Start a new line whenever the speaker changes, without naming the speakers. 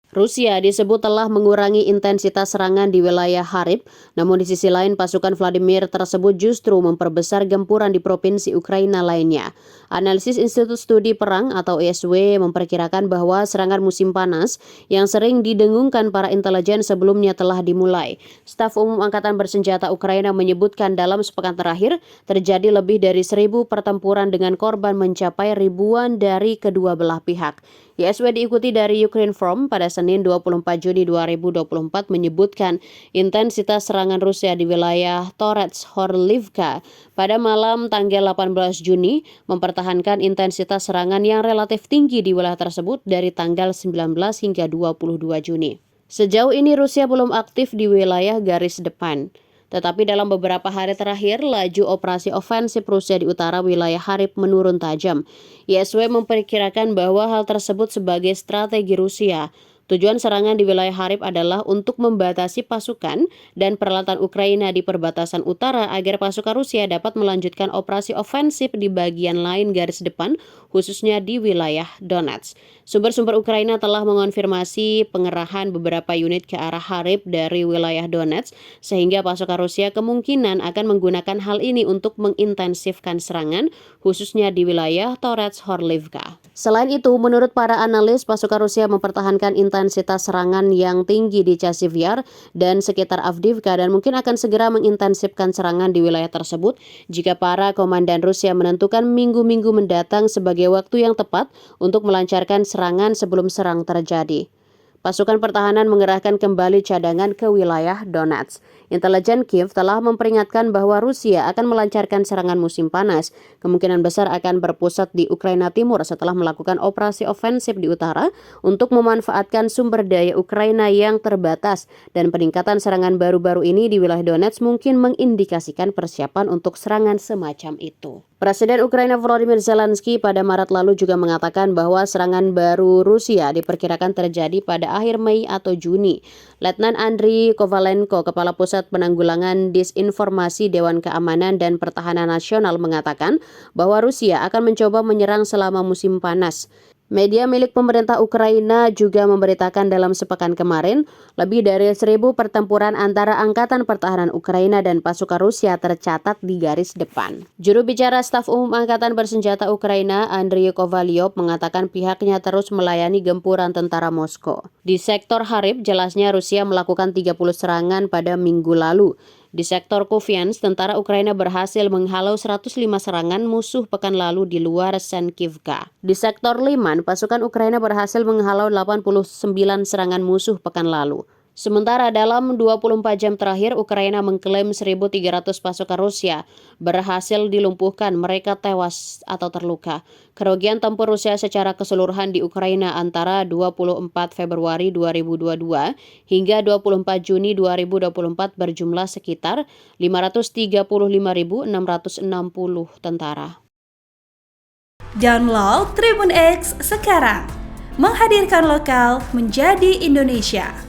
Rusia disebut telah mengurangi intensitas serangan di wilayah Kharkiv, namun di sisi lain pasukan Vladimir tersebut justru memperbesar gempuran di provinsi Ukraina lainnya. Analisis Institut Studi Perang atau ISW memperkirakan bahwa serangan musim panas yang sering didengungkan para intelijen sebelumnya telah dimulai. Staf Umum Angkatan Bersenjata Ukraina menyebutkan dalam sepekan terakhir terjadi lebih dari 1.000 pertempuran dengan korban mencapai ribuan dari kedua belah pihak. ISW diikuti dari Ukrinform pada Senin 24 Juni 2024 menyebutkan intensitas serangan Rusia di wilayah Torets-Horlivka pada malam tanggal 18 Juni mempertahankan intensitas serangan yang relatif tinggi di wilayah tersebut dari tanggal 19 hingga 22 Juni. Sejauh ini Rusia belum aktif di wilayah garis depan. Tetapi dalam beberapa hari terakhir, laju operasi ofensif Rusia di utara wilayah Kharkiv menurun tajam. ISW memperkirakan bahwa hal tersebut sebagai strategi Rusia. Tujuan serangan di wilayah Kharkiv adalah untuk membatasi pasukan dan peralatan Ukraina di perbatasan utara agar pasukan Rusia dapat melanjutkan operasi ofensif di bagian lain garis depan, khususnya di wilayah Donetsk. Sumber-sumber Ukraina telah mengonfirmasi pengerahan beberapa unit ke arah Kharkiv dari wilayah Donetsk, sehingga pasukan Rusia kemungkinan akan menggunakan hal ini untuk mengintensifkan serangan, khususnya di wilayah Torets-Horlivka. Selain itu, menurut para analis, pasukan Rusia mempertahankan intensitas serangan yang tinggi di Chasiv-Yar dan sekitar Avdiivka dan mungkin akan segera mengintensifkan serangan di wilayah tersebut jika para komandan Rusia menentukan minggu-minggu mendatang sebagai waktu yang tepat untuk melancarkan serangan sebelum serang terjadi. Pasukan pertahanan mengerahkan kembali cadangan ke wilayah Donetsk. Intelijen Kiev telah memperingatkan bahwa Rusia akan melancarkan serangan musim panas. Kemungkinan besar akan berpusat di Ukraina Timur setelah melakukan operasi ofensif di utara untuk memanfaatkan sumber daya Ukraina yang terbatas. Dan peningkatan serangan baru-baru ini di wilayah Donetsk mungkin mengindikasikan persiapan untuk serangan semacam itu. Presiden Ukraina Volodymyr Zelensky pada Maret lalu juga mengatakan bahwa serangan baru Rusia diperkirakan terjadi pada akhir Mei atau Juni. Letnan Andriy Kovalenko, Kepala Pusat Penanggulangan Disinformasi Dewan Keamanan dan Pertahanan Nasional mengatakan bahwa Rusia akan mencoba menyerang selama musim panas. Media milik pemerintah Ukraina juga memberitakan dalam sepekan kemarin, lebih dari 1.000 pertempuran antara Angkatan Pertahanan Ukraina dan pasukan Rusia tercatat di garis depan. Juru bicara Staf Umum Angkatan Bersenjata Ukraina, Andriy Kovalyov, mengatakan pihaknya terus melayani gempuran tentara Moskow. Di sektor Kharkiv, jelasnya Rusia melakukan 30 serangan pada minggu lalu. Di sektor Kupiansk, tentara Ukraina berhasil menghalau 105 serangan musuh pekan lalu di luar Senkivka. Di sektor Liman, pasukan Ukraina berhasil menghalau 89 serangan musuh pekan lalu. Sementara dalam 24 jam terakhir, Ukraina mengklaim 1.300 pasukan Rusia berhasil dilumpuhkan, mereka tewas atau terluka. Kerugian tempur Rusia secara keseluruhan di Ukraina antara 24 Februari 2022 hingga 24 Juni 2024 berjumlah sekitar 535.660 tentara.
Download Tribun X sekarang, menghadirkan lokal menjadi Indonesia.